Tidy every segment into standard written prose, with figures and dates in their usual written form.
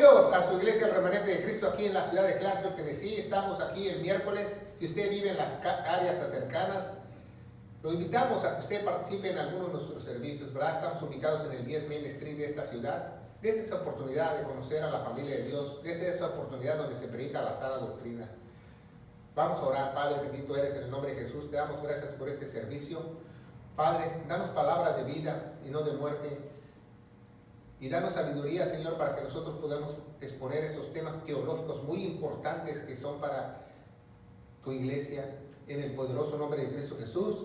Bienvenidos a su iglesia el remanente de Cristo aquí en la ciudad de Clarksville, Tennessee. Estamos aquí el miércoles. Si usted vive en las áreas cercanas, lo invitamos a que usted participe en alguno de nuestros servicios, ¿verdad? Estamos ubicados en el 10 Main Street de esta ciudad. Dese esa oportunidad de conocer a la familia de Dios. Dese esa oportunidad donde se predica la sana doctrina. Vamos a orar. Padre, bendito eres en el nombre de Jesús. Te damos gracias por este servicio. Padre, danos palabras de vida y no de muerte. Y danos sabiduría, Señor, para que nosotros podamos exponer esos temas teológicos muy importantes que son para tu iglesia, en el poderoso nombre de Cristo Jesús.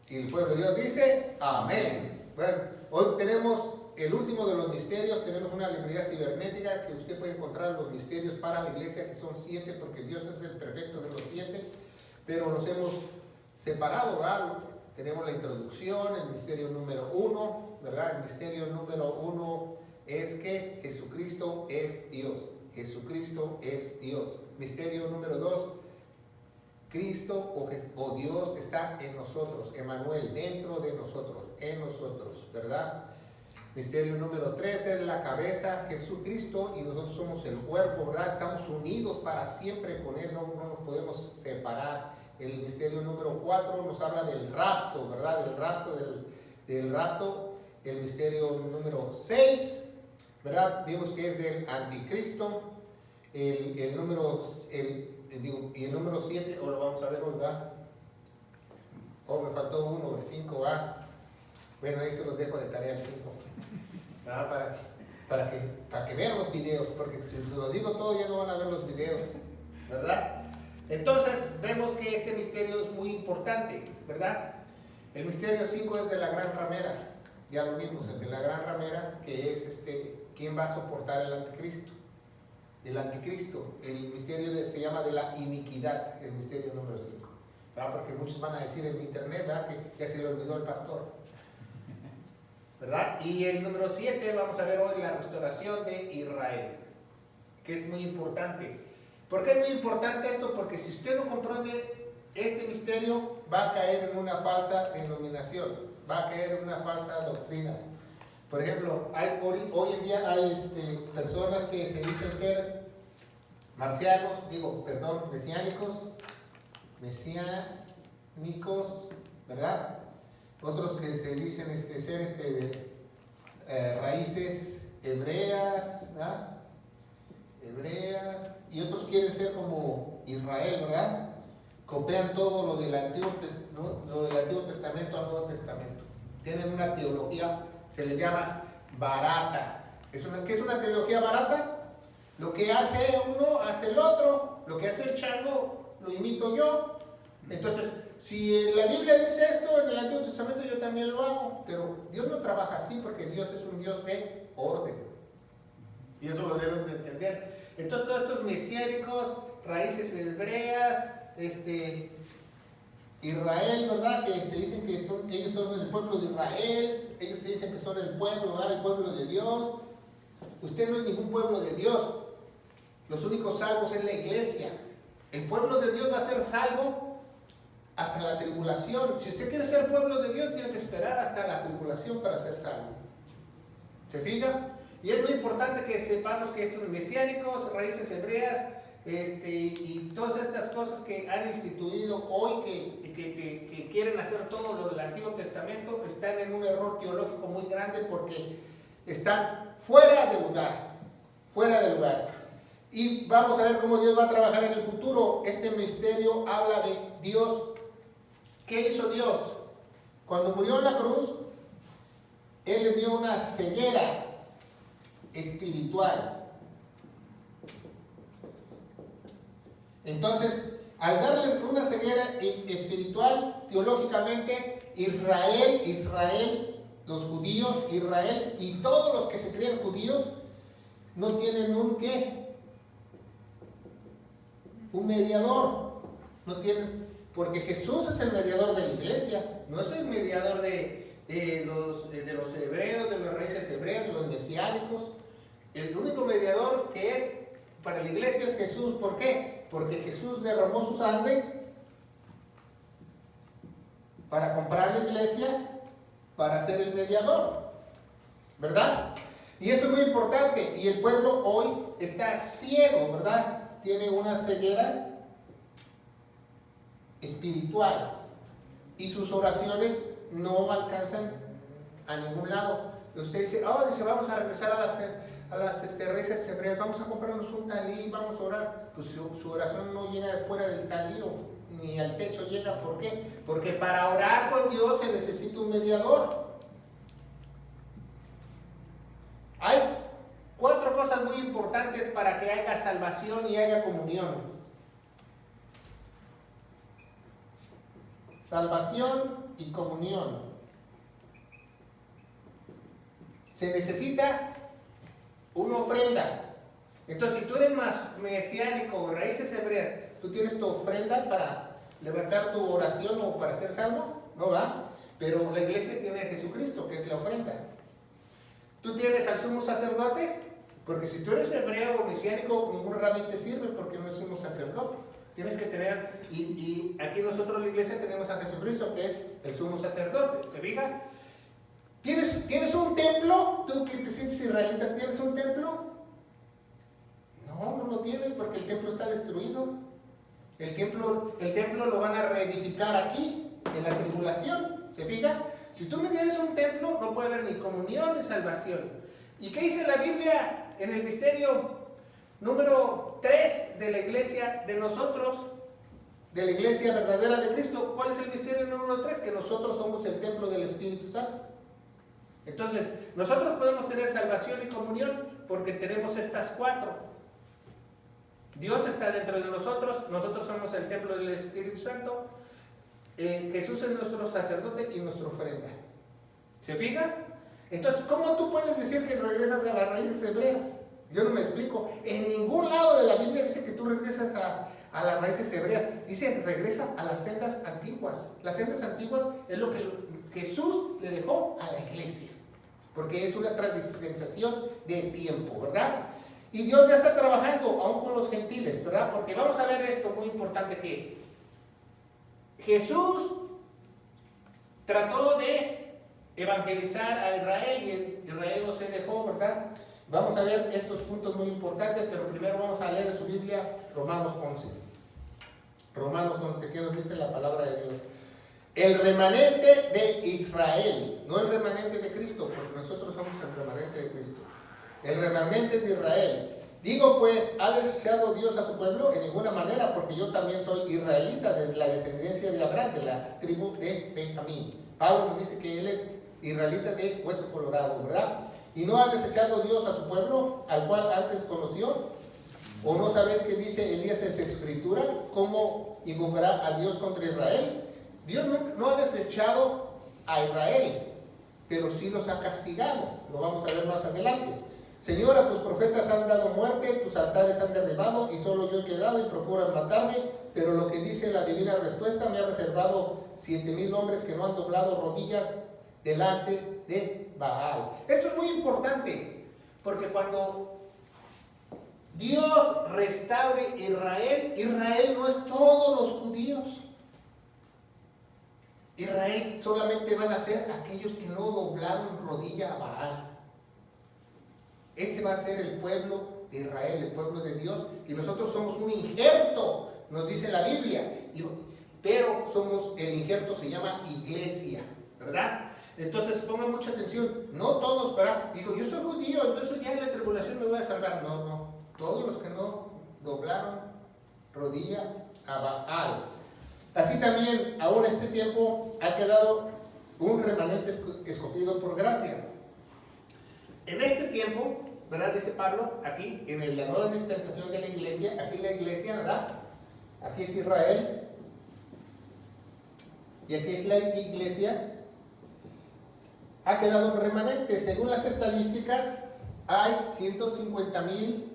Y el pueblo de Dios dice, amén. Bueno, hoy tenemos el último de los misterios. Tenemos una librería cibernética que usted puede encontrar los misterios para la iglesia, que son 7, porque Dios es el perfecto de los 7, pero los hemos separado, ¿verdad? Tenemos la introducción, el misterio número 1, ¿verdad? El misterio número 1 es que Jesucristo es Dios. Jesucristo es Dios. Misterio número 2, Cristo o Dios está en nosotros. Emmanuel, dentro de nosotros, en nosotros, ¿verdad? Misterio número 3 es la cabeza, Jesucristo, y nosotros somos el cuerpo, ¿verdad? Estamos unidos para siempre con Él, no nos podemos separar. El misterio número 4 nos habla del rapto, ¿verdad? Del rapto. El misterio número 6, ¿verdad? Vimos que es del anticristo. El número 7, o lo vamos a ver hoy, ¿verdad? Oh, me faltó uno, el 5, ¿verdad? Bueno, ahí se los dejo de tarea el 5. Para que vean los videos, porque si se los digo todo ya no van a ver los videos, ¿verdad? Entonces, vemos que este misterio es muy importante, ¿verdad? El misterio 5 es de la gran ramera. Ya lo vimos, el de la gran ramera, que es ¿quién va a soportar el anticristo? El anticristo. El misterio se llama de la iniquidad, el misterio número 5. ¿Verdad? Porque muchos van a decir en internet, ¿verdad? Que ya se le olvidó el pastor, ¿verdad? Y el número 7, vamos a ver hoy la restauración de Israel, que es muy importante. ¿Por qué es muy importante esto? Porque si usted no comprende este misterio, va a caer en una falsa denominación, va a caer en una falsa doctrina. Por ejemplo, hoy en día hay personas que se dicen ser mesiánicos, ¿verdad? Otros que se dicen ser raíces hebreas, ¿verdad? Y otros quieren ser como Israel, ¿verdad? Copian todo lo del Antiguo Testamento al Nuevo Testamento. Tienen una teología, se les llama barata. ¿Qué es una teología barata? Lo que hace uno, hace el otro. Lo que hace el chango, lo imito yo. Entonces, si la Biblia dice esto en el Antiguo Testamento, yo también lo hago. Pero Dios no trabaja así, porque Dios es un Dios de orden. Y eso lo deben de entender. Entonces, todos estos mesiánicos, raíces hebreas, Israel, ¿verdad? Que se dicen que ellos son el pueblo de Israel, ellos se dicen que son el pueblo, ¿verdad? El pueblo de Dios. Usted no es ningún pueblo de Dios. Los únicos salvos es la iglesia. El pueblo de Dios va a ser salvo hasta la tribulación. Si usted quiere ser pueblo de Dios, tiene que esperar hasta la tribulación para ser salvo. ¿Se fija? Y es muy importante que sepamos que estos mesiánicos, raíces hebreas, y todas estas cosas que han instituido hoy, que quieren hacer todo lo del Antiguo Testamento, están en un error teológico muy grande, porque están fuera de lugar. Y vamos a ver cómo Dios va a trabajar en el futuro. Este misterio habla de Dios. ¿Qué hizo Dios? Cuando murió en la cruz, Él le dio una ceguera espiritual. Entonces, al darles una ceguera espiritual, teológicamente, Israel, los judíos, Israel y todos los que se creen judíos, no tienen un mediador. No tienen, porque Jesús es el mediador de la iglesia, no es el mediador de los hebreos, de las raíces hebreas, de los mesiánicos. El único mediador que es para la iglesia es Jesús. ¿Por qué? Porque Jesús derramó su sangre para comprar la iglesia, para ser el mediador, ¿verdad? Y eso es muy importante. Y el pueblo hoy está ciego, ¿verdad? Tiene una ceguera espiritual. Y sus oraciones no alcanzan a ningún lado. Usted dice, dice, vamos a regresar a las raíces hebreas, vamos a comprarnos un talí, vamos a orar. Pues su oración no llega fuera del talí ni al techo llega. ¿Por qué? Porque para orar con Dios se necesita un mediador. Hay 4 cosas muy importantes para que haya salvación y haya comunión. Salvación y comunión. Se necesita una ofrenda. Entonces, si tú eres más mesiánico, raíces hebreas, tú tienes tu ofrenda para levantar tu oración o para ser salvo, ¿no va? Pero la iglesia tiene a Jesucristo, que es la ofrenda. Tú tienes al sumo sacerdote, porque si tú eres hebreo o mesiánico, ningún rabí te sirve porque no es sumo sacerdote. Tienes que tener, y aquí nosotros en la iglesia tenemos a Jesucristo, que es el sumo sacerdote. ¿Se fija? ¿Tienes un templo? ¿Tú que te sientes israelita, tienes un templo? No lo tienes porque el templo está destruido. El templo lo van a reedificar aquí, en la tribulación. ¿Se fija? Si tú no tienes un templo, no puede haber ni comunión ni salvación. ¿Y qué dice la Biblia en el misterio número 3 de la iglesia de nosotros, de la iglesia verdadera de Cristo? ¿Cuál es el misterio número 3? Que nosotros somos el templo del Espíritu Santo. Entonces, nosotros podemos tener salvación y comunión porque tenemos estas 4. Dios está dentro de nosotros somos el templo del Espíritu Santo, Jesús es nuestro sacerdote y nuestra ofrenda. ¿Se fija? Entonces, ¿cómo tú puedes decir que regresas a las raíces hebreas? Yo no me explico. En ningún lado de la Biblia dice que tú regresas a las raíces hebreas. Dice, regresa a las sendas antiguas. Las sendas antiguas es lo que Jesús le dejó a la iglesia. Porque es una dispensación de tiempo, ¿verdad? Y Dios ya está trabajando aún con los gentiles, ¿verdad? Porque vamos a ver esto muy importante, que Jesús trató de evangelizar a Israel y Israel no se dejó, ¿verdad? Vamos a ver estos puntos muy importantes, pero primero vamos a leer en su Biblia Romanos 11. Romanos 11, ¿qué nos dice la palabra de Dios? El remanente de Israel, no el remanente de Cristo, porque nosotros somos el remanente de Cristo. El remanente de Israel. Digo pues, ¿ha desechado Dios a su pueblo? En ninguna manera, porque yo también soy israelita de la descendencia de Abraham, de la tribu de Benjamín. Pablo nos dice que él es israelita de hueso colorado, ¿verdad? ¿Y no ha desechado Dios a su pueblo, al cual antes conoció? ¿O no sabéis que dice Elías en su escritura, cómo invocará a Dios contra Israel? Dios no ha desechado a Israel, pero sí los ha castigado. Lo vamos a ver más adelante. Señor, a tus profetas han dado muerte, tus altares han derribado, y solo yo he quedado y procuran matarme, pero lo que dice la divina respuesta, me ha reservado 7,000 hombres que no han doblado rodillas delante de Baal. Esto es muy importante, porque cuando Dios restaure Israel, Israel no es todos los judíos. Israel solamente van a ser aquellos que no doblaron rodilla a Baal. Ese va a ser el pueblo de Israel, el pueblo de Dios, y nosotros somos un injerto, nos dice la Biblia, pero somos, el injerto se llama iglesia, ¿verdad? Entonces pongan mucha atención, no todos, ¿verdad? Digo, yo soy judío, entonces ya en la tribulación me voy a salvar. No, todos los que no doblaron rodilla a Baal. Así también, aún este tiempo, ha quedado un remanente escogido por gracia. En este tiempo, ¿verdad? Dice Pablo, aquí, en la nueva dispensación de la iglesia, aquí la iglesia, ¿verdad? Aquí es Israel, y aquí es la iglesia, ha quedado un remanente. Según las estadísticas, hay 150,000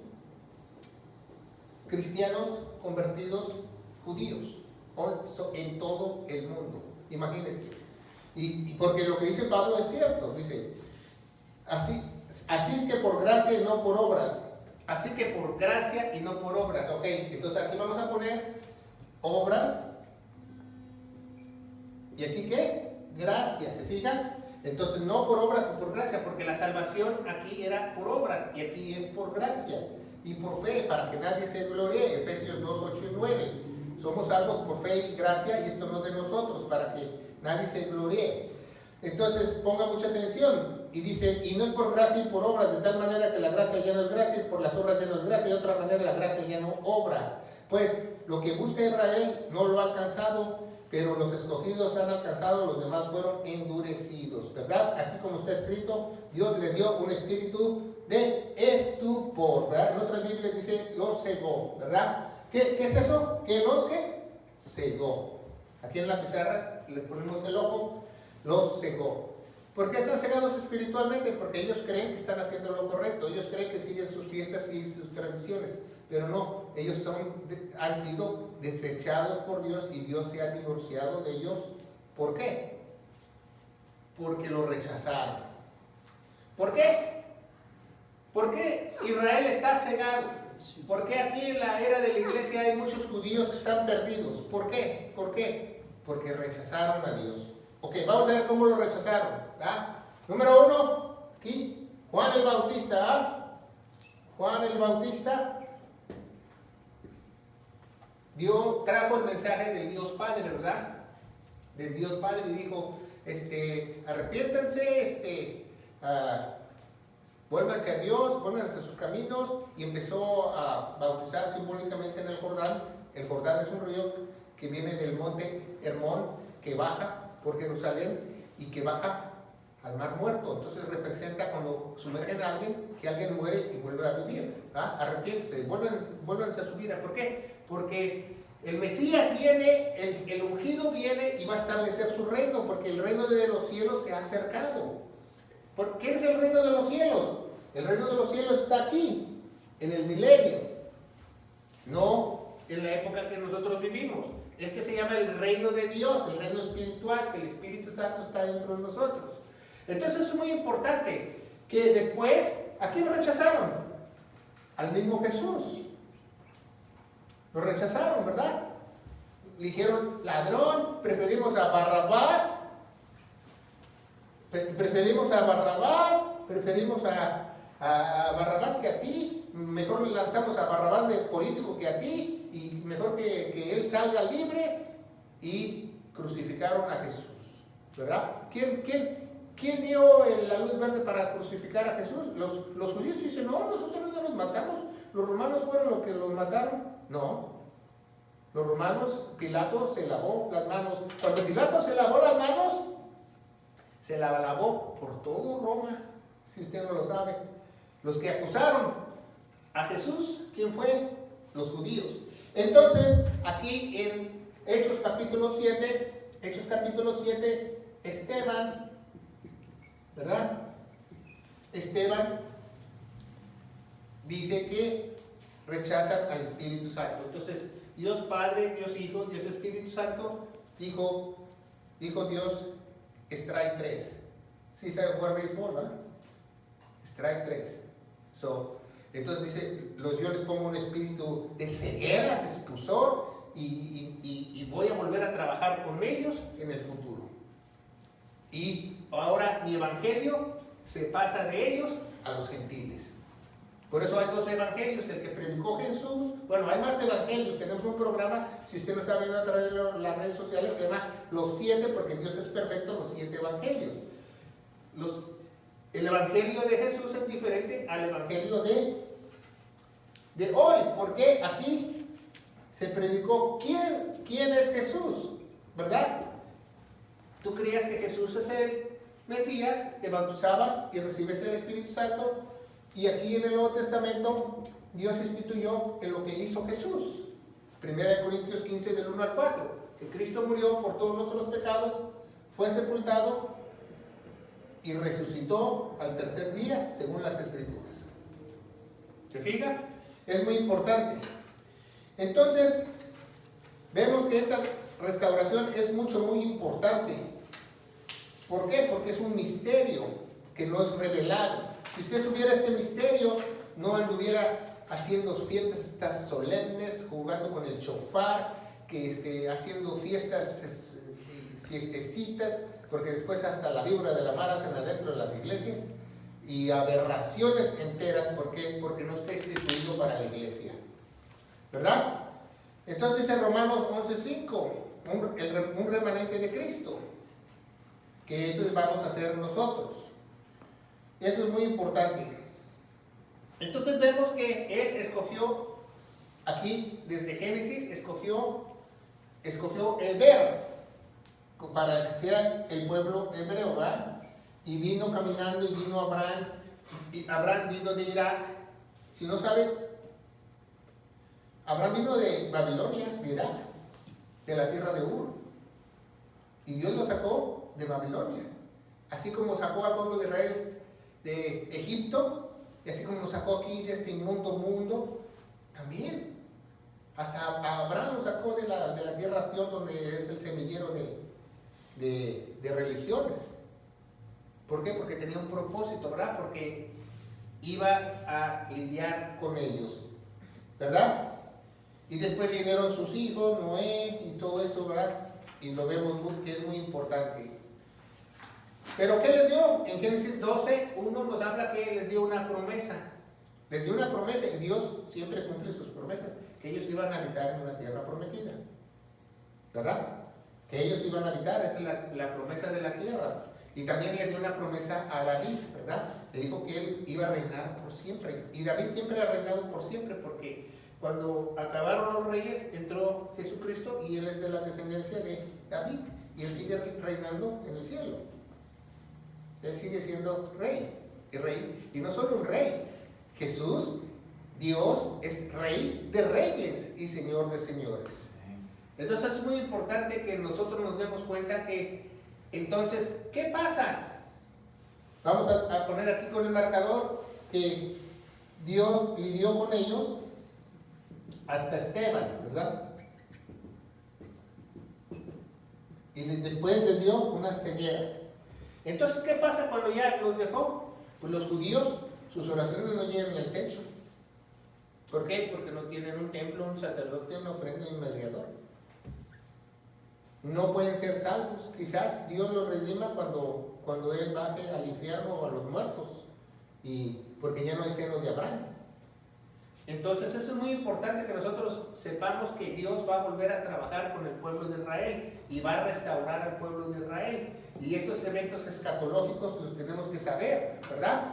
cristianos convertidos judíos en todo el mundo. Imagínense. Y porque lo que dice Pablo es cierto, dice, así que por gracia y no por obras. Así que por gracia y no por obras. Ok, entonces aquí vamos a poner obras. ¿Y aquí qué? Gracia, ¿se fijan? Entonces, no por obras o por gracia, porque la salvación aquí era por obras y aquí es por gracia y por fe, para que nadie se gloríe. Efesios 2, 8 y 9. Somos salvos por fe y gracia y esto no de nosotros, para que nadie se gloríe. Entonces, ponga mucha atención. Y dice, y no es por gracia y por obras, de tal manera que la gracia ya no es gracia, y por las obras ya no es gracia, y de otra manera la gracia ya no obra. Pues lo que busca Israel no lo ha alcanzado, pero los escogidos han alcanzado, los demás fueron endurecidos, ¿verdad? Así como está escrito, Dios les dio un espíritu de estupor, ¿verdad? En otras Biblias dice, los cegó, ¿verdad? ¿Qué es eso? ¿Qué los cegó? Aquí en la pizarra le ponemos el ojo, los cegó. ¿Por qué están cegados espiritualmente? Porque ellos creen que están haciendo lo correcto, ellos creen que siguen sus fiestas y sus tradiciones, pero no, ellos han sido desechados por Dios y Dios se ha divorciado de ellos. ¿Por qué? Porque lo rechazaron. ¿Por qué? ¿Por qué Israel está cegado? ¿Por qué aquí en la era de la iglesia hay muchos judíos que están perdidos? ¿Por qué? ¿Por qué? Porque rechazaron a Dios. Ok, vamos a ver cómo lo rechazaron. ¿Ah? Número 1, aquí, Juan el Bautista. ¿Ah? Juan el Bautista trajo el mensaje del Dios Padre, ¿verdad? Del Dios Padre, y dijo, arrepiéntanse, vuélvanse a Dios, vuélvanse a sus caminos, y empezó a bautizar simbólicamente en el Jordán. El Jordán es un río que viene del monte Hermón, que baja por Jerusalén y que baja al mar muerto. Entonces representa cuando sumergen a alguien, que alguien muere y vuelve a vivir. ¿Ah? Arrepiéntense, vuélvanse a su vida. ¿Por qué? Porque el Mesías viene, el ungido viene y va a establecer su reino, porque el reino de los cielos se ha acercado. ¿Por qué es el reino de los cielos? El reino de los cielos está aquí, en el milenio, no en la época que nosotros vivimos. Este se llama el reino de Dios, el reino espiritual, que el Espíritu Santo está dentro de nosotros. Entonces es muy importante que después, ¿a quién rechazaron? Al mismo Jesús. Lo rechazaron, ¿verdad? Le dijeron, ladrón, preferimos a Barrabás, preferimos a Barrabás que a ti, mejor le lanzamos a Barrabás de político que a ti, y mejor que él salga libre, y crucificaron a Jesús, ¿verdad? ¿Quién dio la luz verde para crucificar a Jesús? Los judíos dicen, no, nosotros no los matamos, los romanos fueron los que los mataron. No, los romanos, Pilato se lavó las manos. Cuando Pilato se lavó las manos, se la lavó por todo Roma, si usted no lo sabe. Los que acusaron a Jesús, ¿quién fue? Los judíos. Entonces, aquí en Hechos capítulo 7, Esteban, ¿verdad? Esteban dice que rechazan al Espíritu Santo. Entonces, Dios Padre, Dios Hijo, Dios Espíritu Santo, dijo Dios, strike 3. ¿Sí sabe jugar béisbol, verdad? Strike 3. Entonces dice, yo les pongo un espíritu de ceguera, de expulsor, y voy a volver a trabajar con ellos en el futuro. Y ahora mi evangelio se pasa de ellos a los gentiles. Por eso hay 2 evangelios, el que predicó Jesús. Bueno, hay más evangelios, tenemos un programa, si usted no está viendo a través de las redes sociales, se llama Los 7, porque Dios es perfecto, los 7 evangelios. El evangelio de Jesús es diferente al evangelio de hoy, porque aquí se predicó quién es Jesús, ¿verdad? Tú creías que Jesús es el Mesías, te bautizabas y recibes el Espíritu Santo, y aquí en el Nuevo Testamento Dios instituyó en lo que hizo Jesús. 1 Corintios 15 del 1 al 4, que Cristo murió por todos nuestros pecados, fue sepultado y resucitó al tercer día según las Escrituras. ¿Se fija? Es muy importante. Entonces, vemos que esta restauración es muy importante. ¿Por qué? Porque es un misterio que no es revelado. Si usted supiera este misterio, no anduviera haciendo fiestas solemnes, jugando con el shofar, haciendo fiestecitas, porque después hasta la víbora de la mar hacen adentro de las iglesias y aberraciones enteras. ¿Por qué? Porque no está instituido para la iglesia, ¿verdad? Entonces dice Romanos 11:5, un remanente de Cristo, que eso vamos a hacer nosotros. Eso es muy importante. Entonces vemos que Él escogió, aquí desde Génesis, escogió Heber para que sea el pueblo hebreo, ¿verdad? Y vino caminando y vino Abraham, y Abraham vino de Irak. Si no saben, Abraham vino de Babilonia, de Irak, de la tierra de Ur. Y Dios lo sacó de Babilonia. Así como sacó al pueblo de Israel de Egipto, y así como lo sacó aquí de este inmundo mundo, también. Hasta Abraham lo sacó de la tierra peor, donde es el semillero de religiones. ¿Por qué? Porque tenía un propósito, ¿verdad? Porque iba a lidiar con ellos, ¿verdad? Y después vinieron sus hijos, Noé y todo eso, ¿verdad? Y lo vemos que es muy importante. ¿Pero qué les dio? En Génesis 12:1 nos habla que les dio una promesa. Les dio una promesa y Dios siempre cumple sus promesas. Que ellos iban a habitar en una tierra prometida, ¿verdad? Que ellos iban a habitar, esa es la promesa de la tierra. Y también le dio una promesa a David, ¿verdad? Le dijo que él iba a reinar por siempre. Y David siempre ha reinado por siempre, porque cuando acabaron los reyes, entró Jesucristo y él es de la descendencia de David. Y él sigue reinando en el cielo. Él sigue siendo rey. Y no solo un rey. Jesús, Dios, es rey de reyes y señor de señores. Entonces es muy importante que nosotros nos demos cuenta que, entonces, ¿qué pasa? Vamos a poner aquí con el marcador que Dios lidió con ellos hasta Esteban, ¿verdad? Y después les dio una ceguera. Entonces, ¿qué pasa cuando ya los dejó? Pues los judíos, sus oraciones no llegan ni al techo. ¿Por qué? Porque no tienen un templo, un sacerdote, una ofrenda y un mediador. No pueden ser salvos. Quizás Dios los redima cuando Él baje al infierno o a los muertos. Y porque ya no hay seno de Abraham. Entonces eso es muy importante que nosotros sepamos que Dios va a volver a trabajar con el pueblo de Israel y va a restaurar al pueblo de Israel. Y estos eventos escatológicos los tenemos que saber, ¿verdad?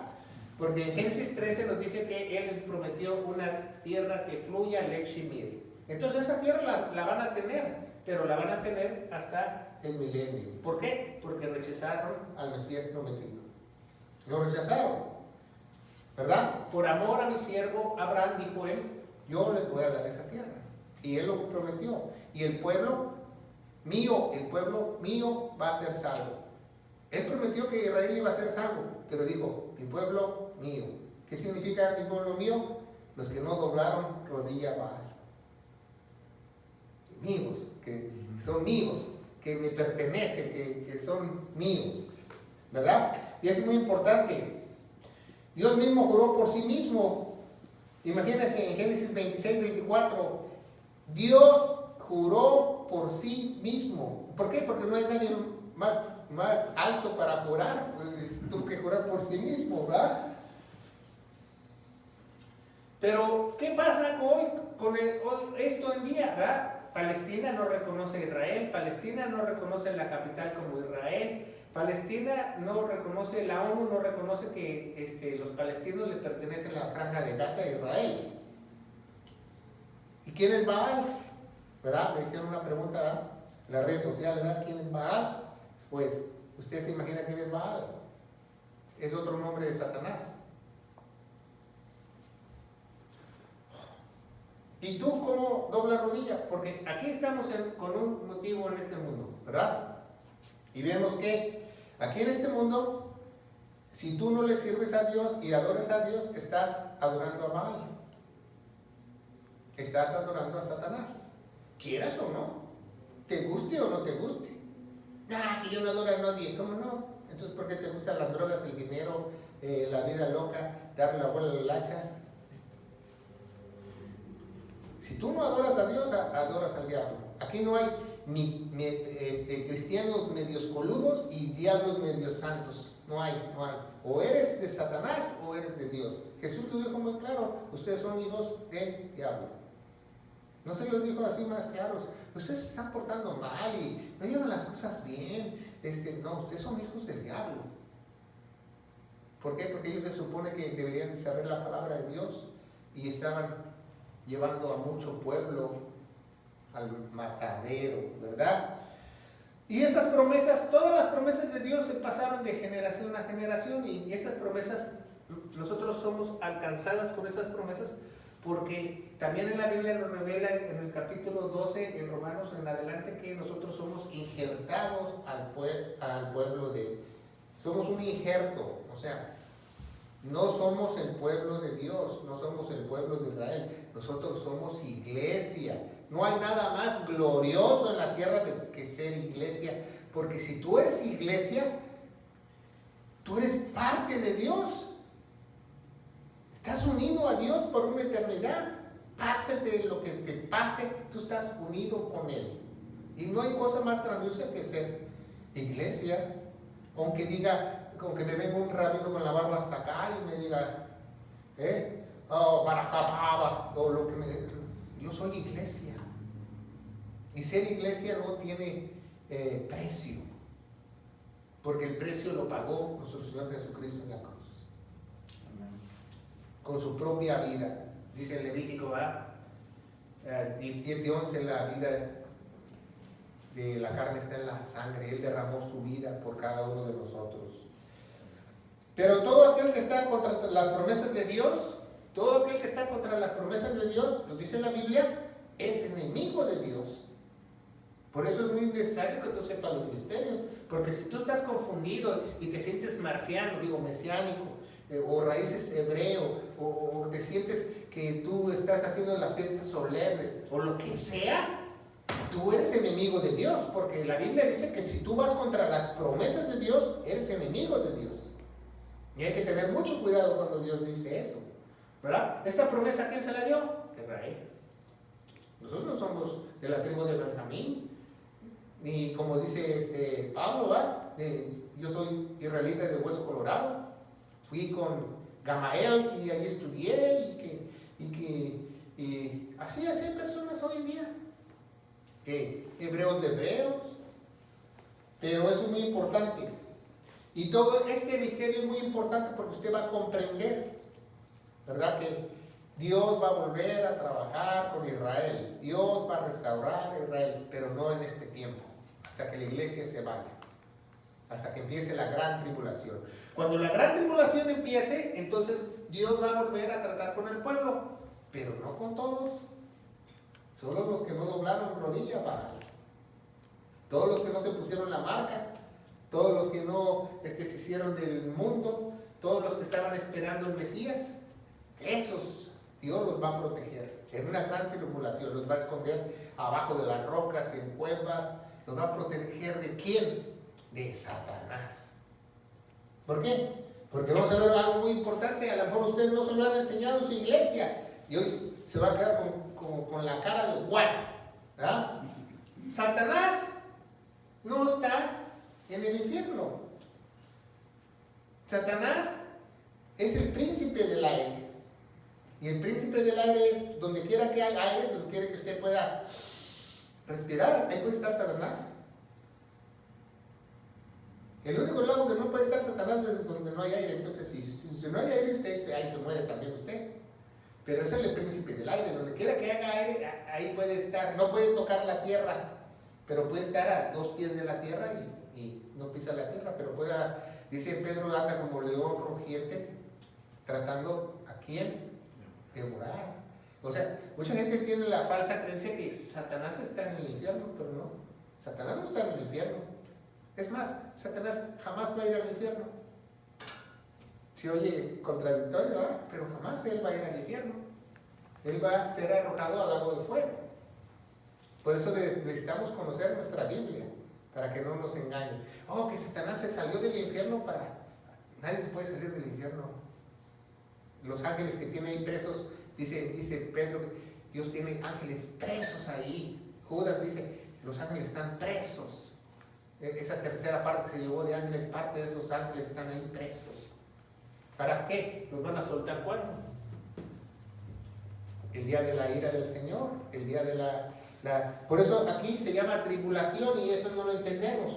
Porque en Génesis 13 nos dice que Él les prometió una tierra que fluya leche y miel. Entonces esa tierra la van a tener, pero la van a tener hasta el milenio. ¿Por qué? Porque rechazaron al Mesías prometido. Lo rechazaron, ¿verdad? Por amor a mi siervo Abraham, dijo él, yo les voy a dar esa tierra. Y él lo prometió. Y el pueblo mío va a ser salvo. Él prometió que Israel iba a ser salvo, pero dijo, mi pueblo mío. ¿Qué significa mi pueblo mío? Los que no doblaron rodilla a Baal. Míos, que son míos, que me pertenecen, que son míos, ¿verdad? Y es muy importante. Dios mismo juró por sí mismo. Imagínense en Génesis 26-24, Dios juró por sí mismo. ¿Por qué? Porque no hay nadie más alto para jurar. Pues, tuvo que jurar por sí mismo, ¿verdad? Pero, ¿qué pasa hoy con esto en día, ¿verdad? Palestina no reconoce a Israel, Palestina no reconoce la capital como Israel, Palestina no reconoce, la ONU no reconoce que los palestinos le pertenecen a la franja de Gaza a Israel. ¿Y quién es Baal? ¿Verdad? Me hicieron una pregunta, ¿verdad? En las redes sociales, ¿verdad? ¿Quién es Baal? Pues, ¿usted se imagina quién es Baal? Es otro nombre de Satanás. ¿Y tú cómo doblas rodilla? Porque aquí estamos con un motivo en este mundo, ¿verdad? Y vemos que aquí en este mundo, si tú no le sirves a Dios y adoras a Dios, estás adorando a Baal. Estás adorando a Satanás. Quieras o no. Te guste o no te guste. Que yo no adoro a nadie. ¿Cómo no? Entonces, ¿por qué te gustan las drogas, el dinero, la vida loca, darle la vuelta a la hacha? Si tú no adoras a Dios, adoras al diablo. Aquí no hay cristianos medios coludos y diablos medios santos. No hay. O eres de Satanás o eres de Dios. Jesús lo dijo muy claro, ustedes son hijos del diablo. No se los dijo así más claros. Ustedes se están portando mal y no llevan las cosas bien. No, ustedes son hijos del diablo. ¿Por qué? Porque ellos se supone que deberían saber la palabra de Dios y estaban llevando a mucho pueblo al matadero, ¿verdad? Y esas promesas, todas las promesas de Dios se pasaron de generación a generación y esas promesas, nosotros somos alcanzadas con esas promesas porque también en la Biblia nos revela en el capítulo 12, en Romanos en adelante, que nosotros somos injertados al pueblo somos un injerto, o sea, no somos el pueblo de Dios, no somos el pueblo de Israel, nosotros somos iglesia. No hay nada más glorioso en la tierra que ser iglesia, porque si tú eres iglesia, tú eres parte de Dios. Estás unido a Dios por una eternidad. Pásate lo que te pase, tú estás unido con Él. Y no hay cosa más grandiosa que ser iglesia. Aunque me venga un rabino con la barba hasta acá y me diga, baracababa, o lo que yo soy iglesia. Y ser iglesia no tiene precio, porque el precio lo pagó nuestro Señor Jesucristo en la cruz. Con su propia vida. Dice en Levítico 17:11, la vida de la carne está en la sangre. Él derramó su vida por cada uno de nosotros. Pero todo aquel que está contra las promesas de Dios, todo aquel que está contra las promesas de Dios, lo dice la Biblia, es enemigo de Dios. Por eso es muy necesario que tú sepas los misterios, porque si tú estás confundido y te sientes marciano, mesiánico, o raíces hebreo, o te sientes que tú estás haciendo las fiestas solemnes, o lo que sea, tú eres enemigo de Dios, porque la Biblia dice que si tú vas contra las promesas de Dios, eres enemigo de Dios. Y hay que tener mucho cuidado cuando Dios dice eso, ¿verdad? ¿Esta promesa quién se la dio? Israel. Nosotros no somos de la tribu de Benjamín, ni como dice Pablo, ¿verdad? Yo soy israelita de hueso colorado. Fui con Gamael y ahí estudié y así hay personas hoy en día, que hebreos de hebreos, pero eso es muy importante. Y todo este misterio es muy importante porque usted va a comprender, ¿verdad? Que Dios va a volver a trabajar con Israel, Dios va a restaurar a Israel, pero no en este tiempo, hasta que la iglesia se vaya. Hasta que empiece la gran tribulación. Cuando la gran tribulación empiece, entonces Dios va a volver a tratar con el pueblo, pero no con todos. Solo los que no doblaron rodilla, Baal. Todos los que no se pusieron la marca, todos los que no se hicieron del mundo, todos los que estaban esperando el Mesías, esos Dios los va a proteger. En una gran tribulación los va a esconder abajo de las rocas, en cuevas, los va a proteger ¿de quién? De Satanás. ¿Por qué? Porque vamos a ver algo muy importante. A lo mejor ustedes no se lo han enseñado en su iglesia y hoy se va a quedar con la cara de what, ¿verdad? Satanás no está en el infierno. Satanás es el príncipe del aire, y el príncipe del aire es donde quiera que hay aire, donde quiera que usted pueda respirar, ahí puede estar Satanás. El único lado que no puede estar Satanás es donde no hay aire. Entonces si no hay aire, ahí se muere también usted. Pero ese es el príncipe del aire. Donde quiera que haga aire, ahí puede estar. No puede tocar la tierra, pero puede estar a 2 pies de la tierra y no pisa la tierra. Pero dice Pedro, anda como león rugiente, tratando ¿a quién? Devorar. O sea, mucha gente tiene la falsa creencia que Satanás está en el infierno, pero no. Satanás no está en el infierno. Es más, Satanás jamás va a ir al infierno. Se oye contradictorio, pero jamás él va a ir al infierno. Él va a ser arrojado al lago de fuego. Por eso necesitamos conocer nuestra Biblia, para que no nos engañe. Que Satanás se salió del infierno Nadie se puede salir del infierno. Los ángeles que tiene ahí presos, dice Pedro, que Dios tiene ángeles presos ahí. Judas dice, los ángeles están presos. Esa tercera parte que se llevó de ángeles, parte de esos ángeles están ahí presos. ¿Para qué? ¿Los van a soltar cuándo? El día de la ira del Señor, el día de Por eso aquí se llama tribulación y eso no lo entendemos.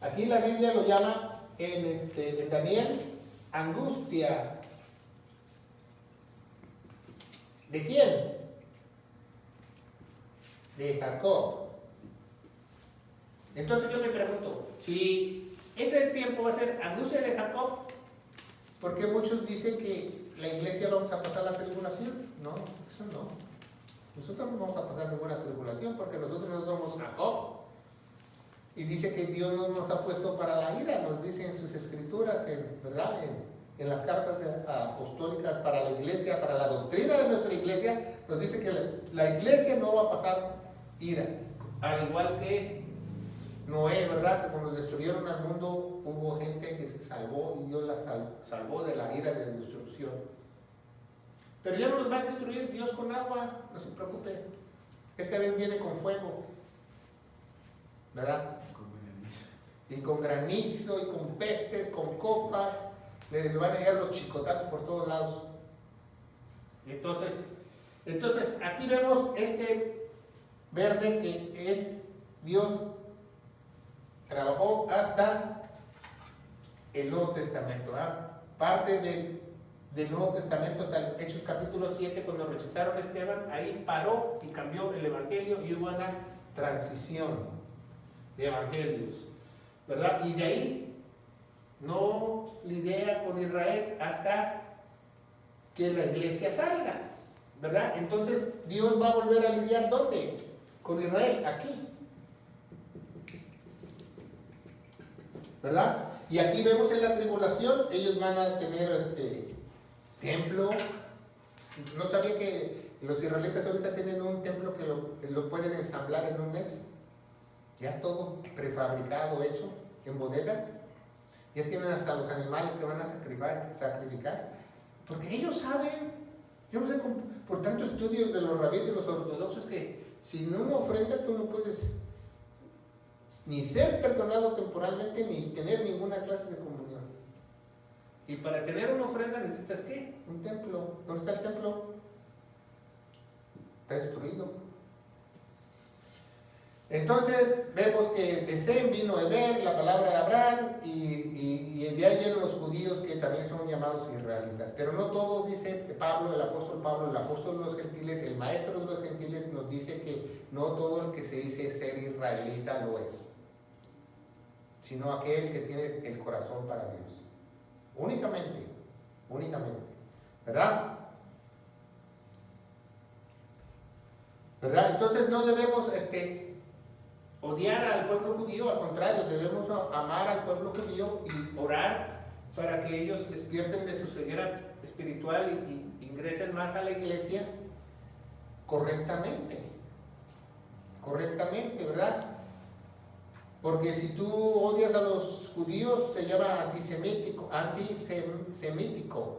Aquí la Biblia lo llama en Daniel angustia. ¿De quién? De Jacob. Entonces yo me pregunto, si ese tiempo va a ser angustia de Jacob, ¿por qué muchos dicen que la iglesia vamos a pasar la tribulación? No, eso no. Nosotros no vamos a pasar ninguna tribulación porque nosotros no somos Jacob. Y dice que Dios no nos ha puesto para la ira, nos dice en sus escrituras, ¿verdad? En las cartas apostólicas para la iglesia, para la doctrina de nuestra iglesia, nos dice que la iglesia no va a pasar ira. Al igual que Noé, ¿verdad? Que cuando destruyeron al mundo hubo gente que se salvó y Dios la salvó de la ira de destrucción. Pero ya no los va a destruir Dios con agua, no se preocupe. Esta vez viene con fuego, ¿verdad? Y con granizo, y con pestes, con copas, le van a llegar los chicotazos por todos lados. Entonces aquí vemos este verde que es Dios trabajó hasta el Nuevo Testamento, ¿verdad? Parte del Nuevo Testamento hasta Hechos capítulo 7, cuando rechazaron a Esteban, ahí paró y cambió el Evangelio y hubo una transición de evangelios, ¿verdad? Y de ahí no lidia con Israel hasta que la iglesia salga, ¿verdad? Entonces Dios va a volver a lidiar ¿dónde? Con Israel, aquí, ¿verdad? Y aquí vemos en la tribulación, ellos van a tener templo. ¿No sabía que los israelitas ahorita tienen un templo que lo pueden ensamblar en un mes? Ya todo prefabricado, hecho, en bodegas. Ya tienen hasta los animales que van a sacrificar. Porque ellos saben, yo no sé, por tanto estudios de los rabíes y los ortodoxos, que sin una ofrenda tú no puedes ni ser perdonado temporalmente, ni tener ninguna clase de comunión. Y para tener una ofrenda necesitas ¿qué? Un templo. ¿Dónde está el templo? Está destruido. Entonces vemos que de Sem vino Eber, la palabra de Abraham, y de ahí vienen los judíos que también son llamados israelitas. Pero no todo, dice Pablo, el apóstol de los gentiles, el maestro de los gentiles nos dice que no todo el que se dice ser israelita lo es, sino aquel que tiene el corazón para Dios. Únicamente, ¿verdad? ¿Verdad? Entonces no debemos odiar al pueblo judío, al contrario, debemos amar al pueblo judío y orar para que ellos despierten de su ceguera espiritual y ingresen más a la iglesia correctamente, ¿verdad? Porque si tú odias a los judíos, se llama antisemítico,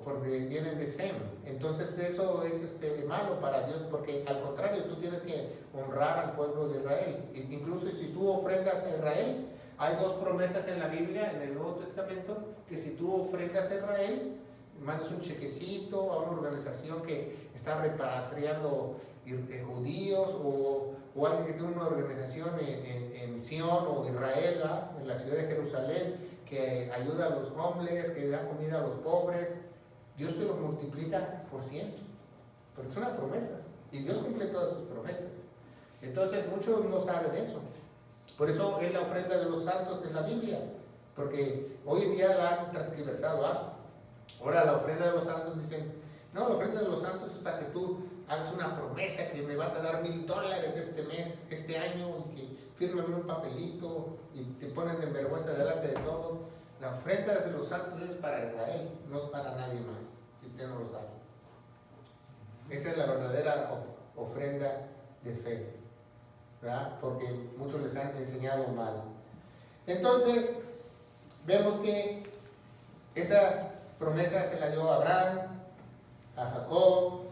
porque vienen de Sem. Entonces eso es malo para Dios, porque al contrario, tú tienes que honrar al pueblo de Israel. Incluso si tú ofrendas a Israel, hay dos promesas en la Biblia, en el Nuevo Testamento, que si tú ofrendas a Israel, mandas un chequecito a una organización que está repatriando judíos o alguien que tiene una organización en Misión o Israel, ¿verdad? En la ciudad de Jerusalén, que ayuda a los hombres, que da comida a los pobres, Dios te lo multiplica por cientos, porque es una promesa y Dios cumple todas sus promesas. Entonces muchos no saben eso, por eso es la ofrenda de los santos en la Biblia, porque hoy en día la han transgiversado, ¿ah? Ahora la ofrenda de los santos dicen, no, la ofrenda de los santos es para que tú hagas una promesa que me vas a dar $1,000 este mes, este año, y que fírmame un papelito y te ponen en vergüenza delante de todos. La ofrenda de los santos es para Israel, no es para nadie más, si usted no lo sabe. Esa es la verdadera ofrenda de fe, ¿verdad? Porque muchos les han enseñado mal. Entonces, vemos que esa promesa se la dio a Abraham, a Jacob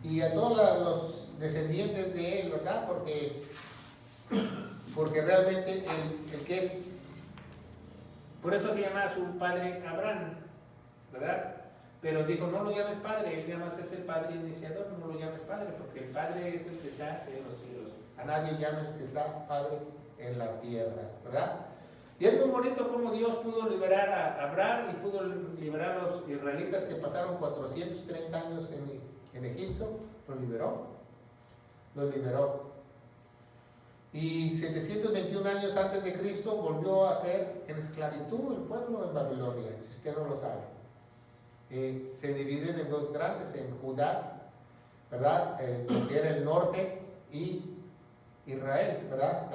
y a todos los descendientes de él, ¿verdad? Porque porque realmente el que es, por eso se llama a su padre Abraham, ¿verdad? Pero dijo, no lo llames padre, él llamas es el padre iniciador, no lo llames padre, porque el padre es el que está en los cielos. A nadie llames que está padre en la tierra, ¿verdad? Y es muy bonito cómo Dios pudo liberar a Abraham y pudo liberar a los israelitas que pasaron 430 años en Egipto, los liberó. Y 721 años antes de Cristo volvió a caer en esclavitud el pueblo en Babilonia, si usted no lo sabe. Se dividen en dos grandes, en Judá, ¿verdad? Lo que era el norte, y Israel, ¿verdad?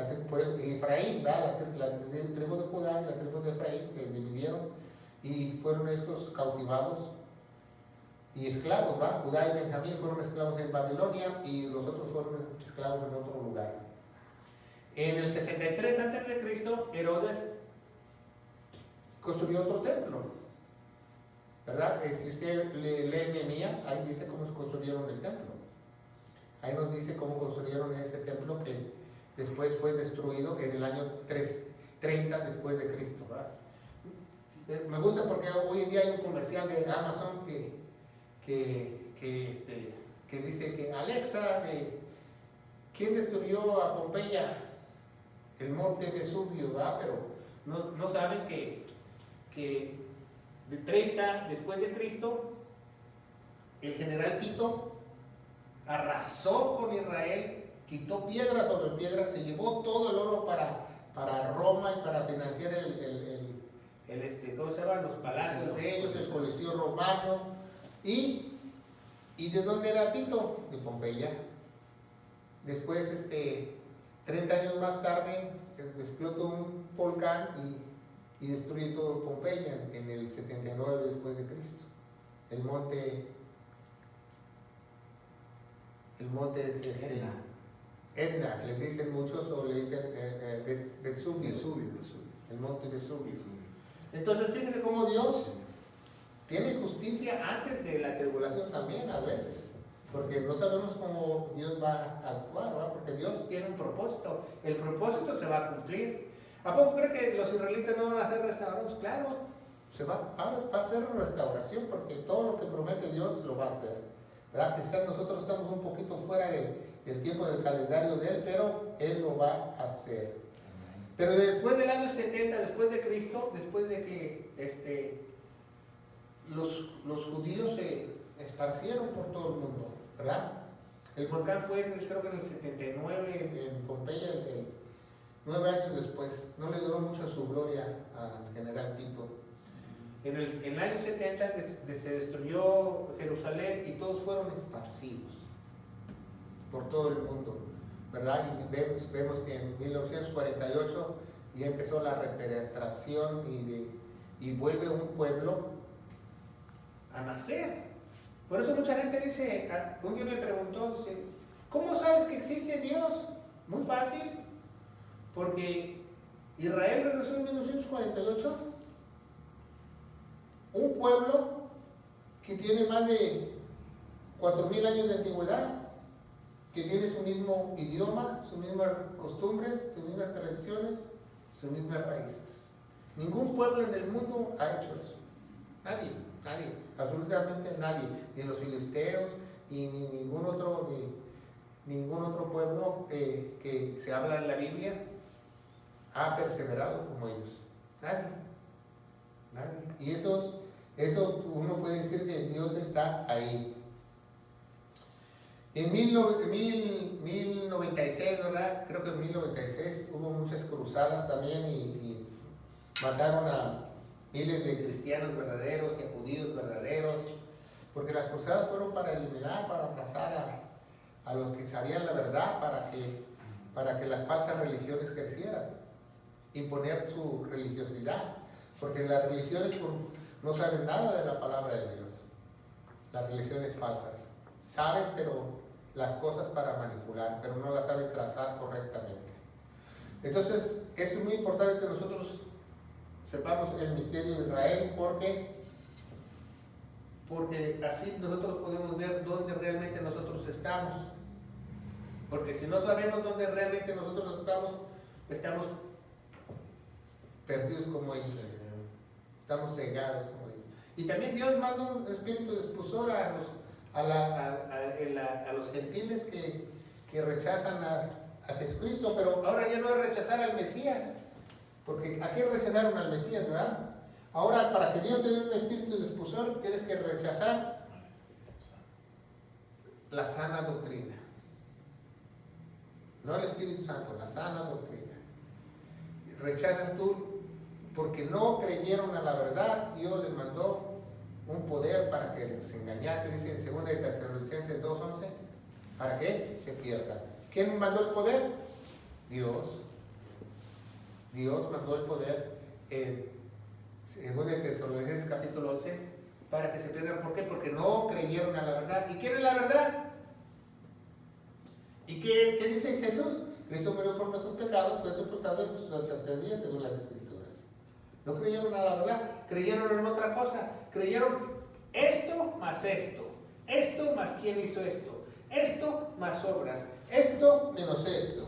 Efraín, ¿verdad? La tribu de Judá y la tribu de Efraín se dividieron y fueron estos cautivados y esclavos, ¿verdad? Judá y Benjamín fueron esclavos en Babilonia y los otros fueron esclavos en otro lugar. En el 63 a.C., Herodes construyó otro templo, ¿verdad? Si usted lee Nehemías, ahí dice cómo se construyeron el templo. Ahí nos dice cómo construyeron ese templo que después fue destruido en el año 30 después de Cristo, ¿verdad? Me gusta porque hoy en día hay un comercial de Amazon que dice que Alexa, ¿quién destruyó a Pompeya? El monte Vesubio, ¿verdad? Pero no saben que de 30 después de Cristo, el general Tito arrasó con Israel, quitó piedra sobre piedra, se llevó todo el oro para Roma y para financiar ¿cómo se llama? Los palacios de ellos, el Coliseo romano. ¿Y de dónde era Tito? De Pompeya. Después, 30 años más tarde, explotó un volcán y destruye todo Pompeya en el 79 después de Cristo. El monte es Etna, le dicen muchos, o le dicen Vesubio. El monte Vesubio. Entonces fíjense cómo Dios tiene justicia antes de la tribulación también a veces, porque no sabemos cómo Dios va a actuar, ¿verdad? Porque Dios tiene un propósito, el propósito se va a cumplir. ¿A poco cree que los israelitas no van a ser restaurados? Claro, va a ser restauración, porque todo lo que promete Dios lo va a hacer, ¿verdad? Quizás nosotros estamos un poquito fuera del tiempo del calendario de Él, pero Él lo va a hacer. Pero después del año 70, después de Cristo, después de que los judíos se esparcieron por todo el mundo, ¿verdad? El volcán fue, creo que en el 79 en Pompeya, 9 años después. No le duró mucho su gloria al general Tito. En el año 70 se destruyó Jerusalén y todos fueron esparcidos por todo el mundo, ¿verdad? Y vemos que en 1948 ya empezó la repenetración y vuelve un pueblo a nacer. Por eso mucha gente dice, un día me preguntó, dice, ¿cómo sabes que existe Dios? Muy fácil, porque Israel regresó en 1948, un pueblo que tiene más de 4,000 años de antigüedad, que tiene su mismo idioma, sus mismas costumbres, sus mismas tradiciones, sus mismas raíces. Ningún pueblo en el mundo ha hecho eso. Nadie, absolutamente nadie. Ni los filisteos, ni ningún otro pueblo que se habla en la Biblia ha perseverado como ellos. Nadie. Y eso uno puede decir que Dios está ahí. En 1096, ¿verdad? Creo que en 1096 hubo muchas cruzadas también y mataron a miles de cristianos verdaderos y a judíos verdaderos, porque las cruzadas fueron para eliminar, para aplazar a los que sabían la verdad, para que las falsas religiones crecieran, imponer su religiosidad, porque las religiones no saben nada de la palabra de Dios, las religiones falsas. Saben las cosas para manipular, pero no las saben trazar correctamente. Entonces, es muy importante que nosotros sepamos el misterio de Israel, porque así nosotros podemos ver dónde realmente nosotros estamos. Porque si no sabemos dónde realmente nosotros estamos perdidos como ellos. Estamos cegados como ellos. Y también Dios manda un espíritu de expulsor a los gentiles que rechazan a Jesucristo, pero ahora ya no es rechazar al Mesías, porque aquí rechazaron al Mesías, ¿verdad? Ahora, para que Dios te dé un espíritu de expulsor, tienes que rechazar la sana doctrina. No el Espíritu Santo, la sana doctrina. Rechazas tú porque no creyeron a la verdad. Dios les mandó un poder para que los engañase, dice en 2 de Tesalonicenses 2:11, para que se pierdan. ¿Quién mandó el poder? Dios. Dios mandó el poder en 2 de Tesalonicenses capítulo 11 para que se pierdan. ¿Por qué? Porque no creyeron a la verdad. ¿Y quién es la verdad? ¿Y qué dice Jesús? Cristo murió por nuestros pecados, fue sepultado y resucitó al tercer día según las Escrituras. No creyeron a la verdad, creyeron en otra cosa. Creyeron esto más esto. Esto más quién hizo esto. Esto más obras. Esto menos esto.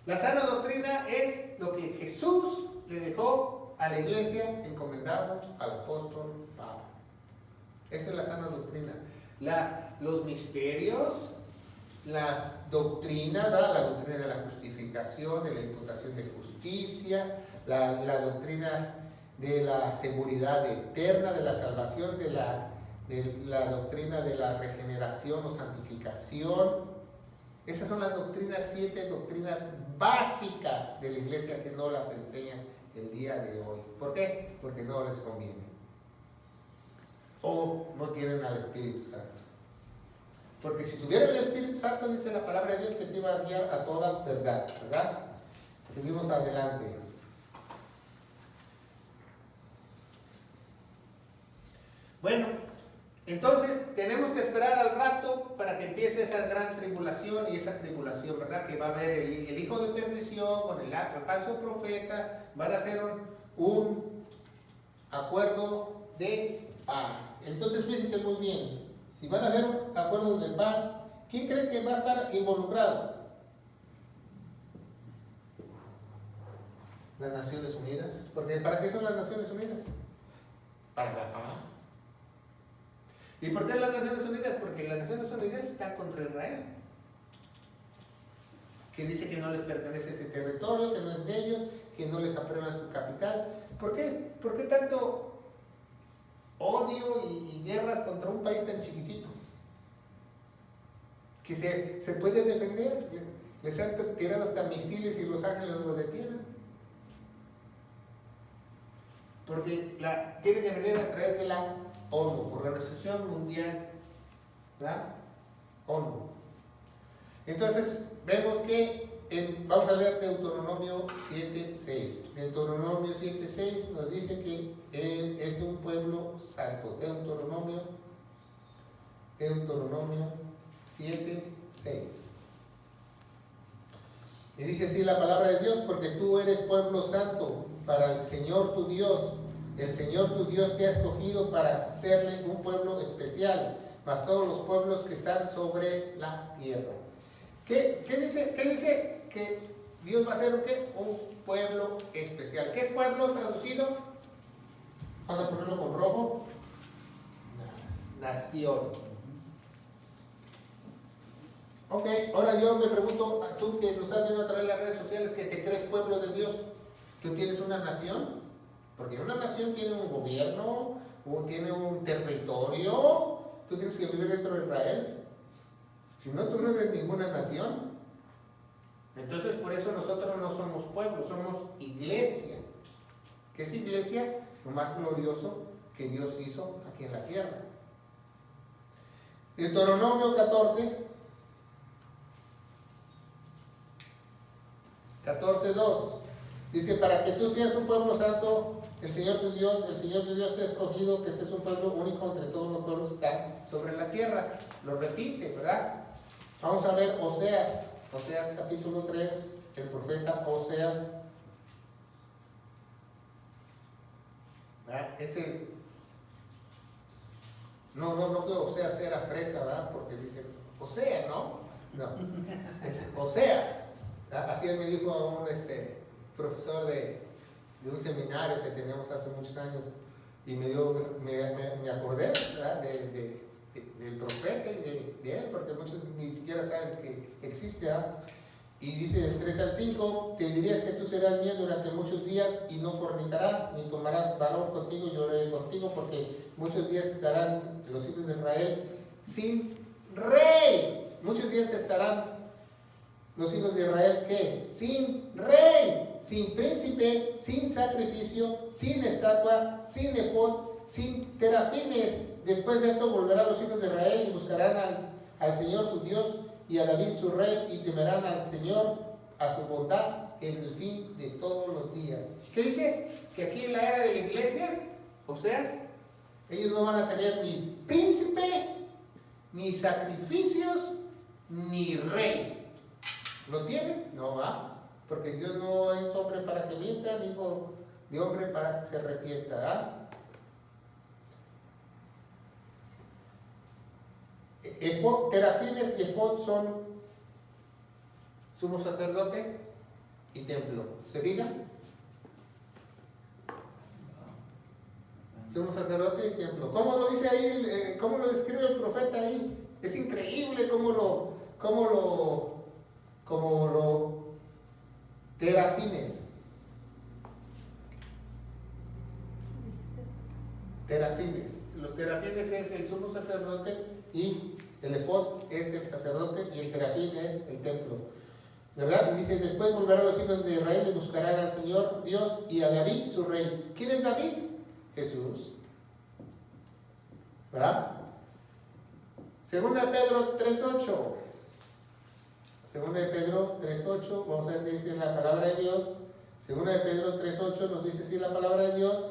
La sana doctrina es lo que Jesús le dejó a la iglesia encomendado al apóstol Pablo. Esa es la sana doctrina. Los misterios, las doctrinas, ¿verdad? La doctrina de la justificación, de la imputación de justicia, la doctrina de la seguridad eterna, de la salvación, de la doctrina de la regeneración o santificación. Esas son las doctrinas, 7 doctrinas básicas de la iglesia que no las enseñan el día de hoy. ¿Por qué? Porque no les conviene. O no tienen al Espíritu Santo. Porque si tuvieran el Espíritu Santo, dice la palabra de Dios, que te iba a guiar a toda verdad, ¿verdad? Seguimos adelante. Bueno, entonces tenemos que esperar al rato para que empiece esa gran tribulación y esa tribulación, ¿verdad? Que va a haber el hijo de perdición con el falso profeta, van a hacer un acuerdo de paz. Entonces fíjense muy bien, si van a hacer un acuerdo de paz, ¿quién cree que va a estar involucrado? Las Naciones Unidas. Porque ¿para qué son las Naciones Unidas? Para la paz. ¿Y por qué las Naciones Unidas? Porque las Naciones Unidas están contra Israel, que dice que no les pertenece ese territorio, que no es de ellos, que no les aprueban su capital. ¿Por qué? ¿Por qué tanto odio y guerras contra un país tan chiquitito? Que se puede defender, les han tirado hasta misiles y Los Ángeles lo detienen. Porque tiene que venir a través de la ONU, Organización Mundial, ¿verdad? ONU. Entonces, vemos que, vamos a leer Deuteronomio 7:6. Deuteronomio 7:6 nos dice que él es un pueblo santo. Deuteronomio 7:6. Y dice así la palabra de Dios: porque tú eres pueblo santo para el Señor tu Dios. El Señor tu Dios te ha escogido para hacerle un pueblo especial, más todos los pueblos que están sobre la tierra. ¿Qué dice? ¿Qué dice? Que Dios va a ser un pueblo especial. ¿Qué pueblo traducido? Vamos a ponerlo con rojo. Nación. Ok, ahora yo me pregunto, tú que nos estás viendo a través de las redes sociales, que te crees pueblo de Dios, ¿tú tienes una nación? Porque una nación tiene un gobierno, o tiene un territorio. Tú tienes que vivir dentro de Israel. Si no, tú no eres ninguna nación. Entonces, por eso nosotros no somos pueblo, somos iglesia. ¿Qué es iglesia? Lo más glorioso que Dios hizo aquí en la tierra. Deuteronomio 14:2. Dice: para que tú seas un pueblo santo, el Señor tu Dios te ha escogido, que seas un pueblo único entre todos los pueblos que están sobre la tierra. Lo repite, ¿verdad? Vamos a ver Oseas capítulo 3, el profeta Oseas. ¿Verdad? No que Oseas era fresa, ¿verdad? Porque dice Oseas, ¿no? No, es Oseas. Así me dijo un profesor de un seminario que teníamos hace muchos años, y me acordé, ¿verdad?, del profeta y de él, porque muchos ni siquiera saben que existe, ¿verdad? Y dice del 3 al 5, te dirías que tú serás mía durante muchos días y no fornicarás, ni tomarás varón contigo, lloraré contigo, porque muchos días estarán los hijos de Israel sin rey. Muchos días estarán los hijos de Israel, ¿qué? Sin rey, sin príncipe, sin sacrificio, sin estatua, sin efod, sin terafines. Después de esto volverán los hijos de Israel y buscarán al Señor su Dios y a David su rey, y temerán al Señor, a su bondad en el fin de todos los días. ¿Qué dice? Que aquí en la era de la iglesia, o sea, ellos no van a tener ni príncipe, ni sacrificios, ni rey. ¿Lo tienen? No va, porque Dios no es hombre para que mienta, ni hijo de hombre para que se arrepienta, ¿ah? Terafines y efod son sumo sacerdote y templo. ¿Se fijan? Sumo sacerdote y templo. ¿Cómo lo dice ahí? ¿Cómo lo describe el profeta ahí? Es increíble cómo lo terafines. Terafines. Los terafines es el sumo sacerdote y el efod es el sacerdote y el terafín es el templo, ¿verdad? Y dice, después volverán los hijos de Israel y buscarán al Señor Dios y a David su rey. ¿Quién es David? Jesús, ¿verdad? Segunda de Pedro 3.8. Segunda de Pedro 3.8, vamos a ver qué dice la palabra de Dios. Segunda de Pedro 3.8 nos dice así la palabra de Dios.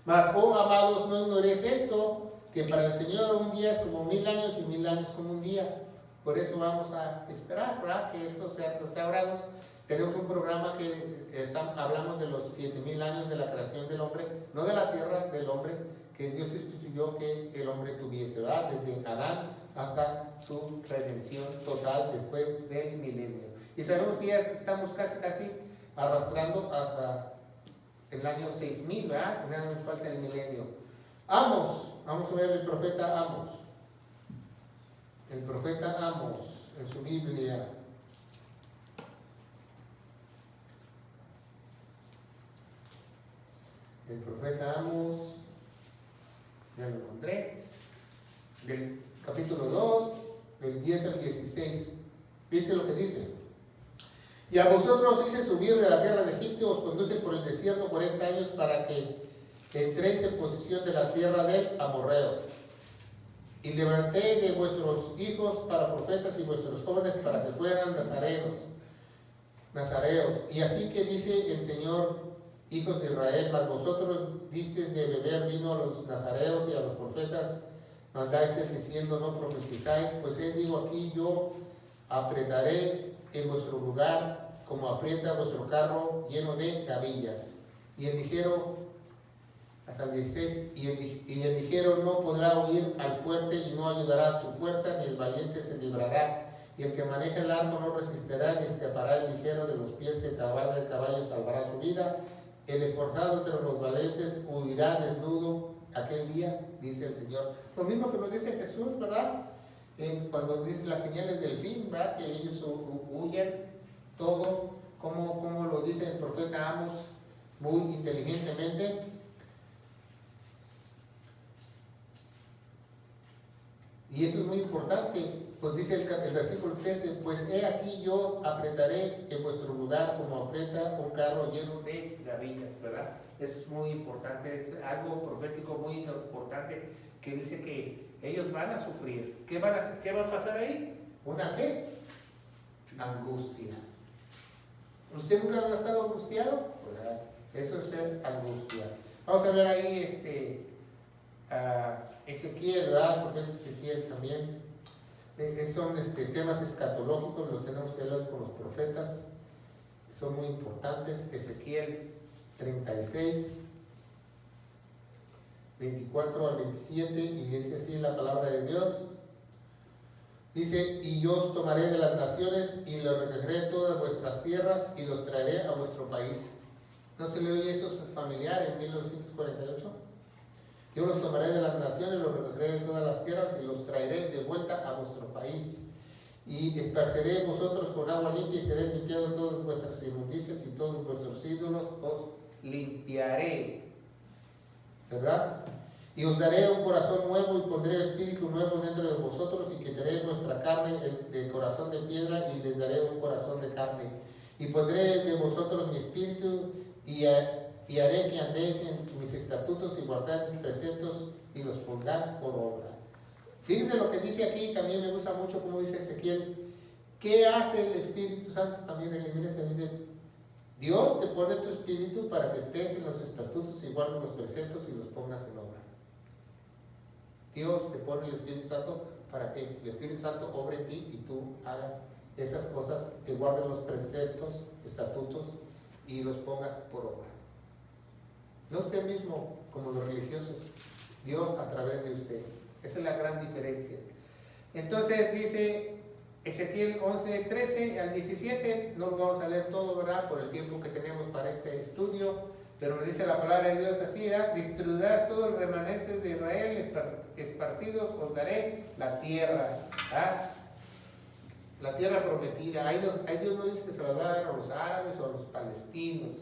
Mas, oh amados, no ignoréis esto, que para el Señor un día es como 1000 años y 1000 años como un día. Por eso vamos a esperar, ¿verdad?, que estos sean restaurados. Tenemos un programa que hablamos de los 7000 años de la creación del hombre, no de la tierra, del hombre, que Dios instituyó que el hombre tuviese, ¿verdad?, desde Adán hasta su redención total después del milenio. Y sabemos que ya estamos casi arrastrando hasta el año 6000, ¿verdad? Ya nos falta el milenio. Amos, vamos a ver el profeta Amos. El profeta Amos en su Biblia. El profeta Amos, ya lo encontré, del capítulo 2, del 10 al 16. Dice lo que dice. Y a vosotros hice subir de la tierra de Egipto, os conduje por el desierto 40 años para que entréis en posesión de la tierra del amorreo. Y levanté de vuestros hijos para profetas y vuestros jóvenes para que fueran nazareos. Y así que dice el Señor, hijos de Israel, mas vosotros disteis de beber vino a los nazareos y a los profetas mandáis diciendo, no profetizáis. Pues digo aquí, yo apretaré en vuestro lugar como aprieta vuestro carro lleno de gavillas. Y el ligero, hasta el 16, y el ligero no podrá huir al fuerte y no ayudará a su fuerza, ni el valiente se librará. Y el que maneja el arco no resistirá, ni escapará el ligero de los pies que cabalga el caballo, salvará su vida. El esforzado entre los valientes huirá desnudo aquel día, dice el Señor. Lo mismo que nos dice Jesús, ¿verdad? Cuando dice las señales del fin, ¿verdad?, que ellos huyan todo, como lo dice el profeta Amos muy inteligentemente. Y eso es muy importante, pues dice el versículo 13, pues he aquí yo apretaré en vuestro lugar como aprieta un carro lleno de gavillas, ¿verdad? Eso es muy importante, es algo profético muy importante, que dice que ellos van a sufrir. ¿Qué va a pasar ahí? ¿Una qué? Angustia. ¿Usted nunca ha estado angustiado? Pues eso es ser angustia. Vamos a ver ahí Ezequiel, ¿verdad? Porque Ezequiel también son temas escatológicos, lo tenemos que hablar con los profetas, son muy importantes. Ezequiel 36, 24 al 27, y dice así la palabra de Dios. Dice, y yo os tomaré de las naciones y los recogeré de todas vuestras tierras y los traeré a vuestro país. ¿No se le oye eso familiar en 1948? Yo los tomaré de las naciones, los recogeré de todas las tierras y los traeré de vuelta a vuestro país. Y esparceré vosotros con agua limpia y seré limpiado de todas vuestras inmundicias y todos vuestros ídolos os limpiaré. ¿Verdad? Y os daré un corazón nuevo y pondré espíritu nuevo dentro de vosotros y quitaré vuestra carne de corazón de piedra y les daré un corazón de carne. Y pondré de vosotros mi espíritu y haré que andéis en mis estatutos y guardéis mis preceptos y los pongáis por obra. Fíjense lo que dice aquí, también me gusta mucho como dice Ezequiel. ¿Qué hace el Espíritu Santo también en la iglesia? Dice, Dios te pone tu espíritu para que estés en los estatutos y guardes los preceptos y los pongas en obra. Dios te pone el Espíritu Santo para que el Espíritu Santo obre en ti y tú hagas esas cosas, que guardes los preceptos, estatutos y los pongas por obra. No usted mismo como los religiosos, Dios a través de usted. Esa es la gran diferencia. Entonces dice Ezequiel 11, 13 al 17, no lo vamos a leer todo, ¿verdad? Por el tiempo que tenemos para este estudio. Pero nos dice la palabra de Dios así, destruirás todo el remanente de Israel, esparcidos os daré la tierra, la tierra prometida. Ahí Dios no dice que se la va a dar a los árabes o a los palestinos.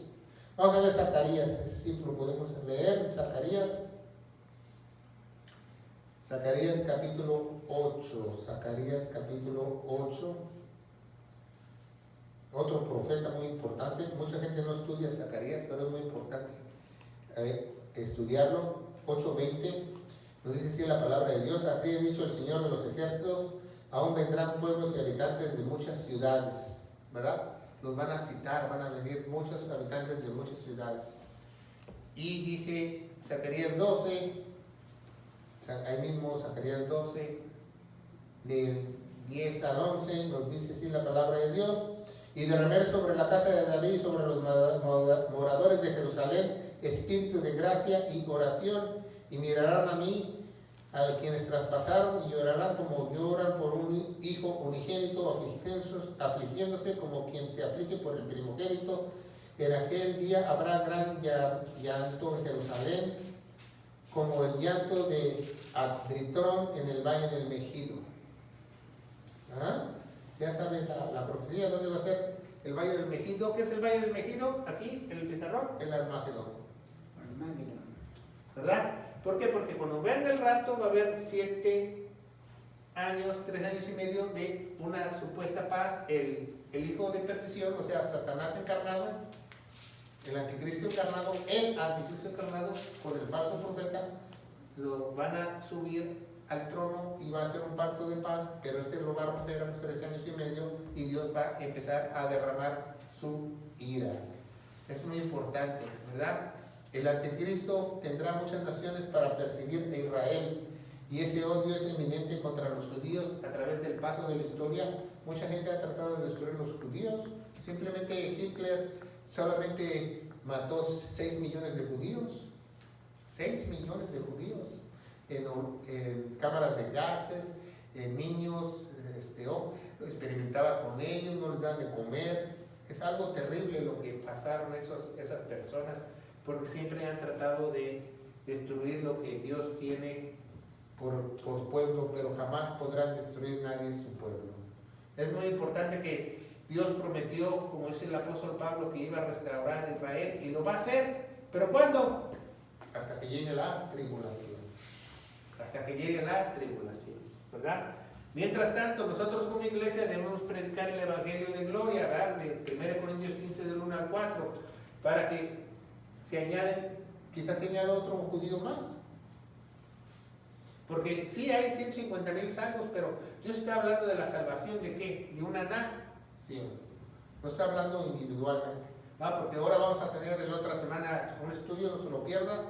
Vamos a ver Zacarías, sí lo podemos leer, Zacarías capítulo 8, Zacarías capítulo 8. Otro profeta muy importante, mucha gente no estudia Zacarías, pero es muy importante estudiarlo. 8:20, nos dice así la palabra de Dios, así ha dicho el Señor de los ejércitos, aún vendrán pueblos y habitantes de muchas ciudades, ¿verdad? Los van a citar, van a venir muchos habitantes de muchas ciudades. Y dice Zacarías 12, ahí mismo Zacarías 12, del 10 al 11, nos dice así la palabra de Dios. Y derramaré sobre la casa de David y sobre los moradores de Jerusalén espíritu de gracia y oración, y mirarán a mí, a quienes traspasaron, y llorarán como lloran por un hijo unigénito, afligiéndose como quien se aflige por el primogénito. En aquel día habrá gran llanto en Jerusalén, como el llanto de Adritrón en el valle del Megido. Ya saben la profecía, ¿dónde va a ser el Valle del Megido? ¿Qué es el Valle del Megido? Aquí, en el pizarrón, el Armagedón. ¿Verdad? ¿Por qué? Porque cuando venga el rapto va a haber 7 años, 3 años y medio de una supuesta paz. El hijo de perdición, o sea, Satanás encarnado, el anticristo encarnado con el falso profeta, lo van a subir al trono y va a ser un pacto de paz, pero lo va a romper a los 3 años y medio y Dios va a empezar a derramar su ira. Es muy importante, ¿verdad? El anticristo tendrá muchas naciones para perseguir a Israel, y ese odio es eminente contra los judíos a través del paso de la historia. Mucha gente ha tratado de destruir a los judíos. Simplemente Hitler solamente mató 6 millones de judíos. 6 millones de judíos. En cámaras de gases, en niños, experimentaba con ellos, no les daban de comer. Es algo terrible lo que pasaron esas personas, porque siempre han tratado de destruir lo que Dios tiene por pueblo, pero jamás podrán destruir nadie su pueblo. Es muy importante que Dios prometió, como dice el apóstol Pablo, que iba a restaurar a Israel, y lo va a hacer. ¿Pero cuándo? Hasta que llegue la tribulación. Hasta que llegue la tribulación, ¿verdad? Mientras tanto, nosotros como iglesia debemos predicar el Evangelio de gloria, ¿verdad? De 1 Corintios 15, del 1 al 4, para que quizás se añada otro judío más. Porque sí hay 150,000 salvos, pero Dios está hablando de la salvación de ¿qué? De una nación. No está hablando individualmente. Porque ahora vamos a tener en la otra semana un estudio, no se lo pierdan,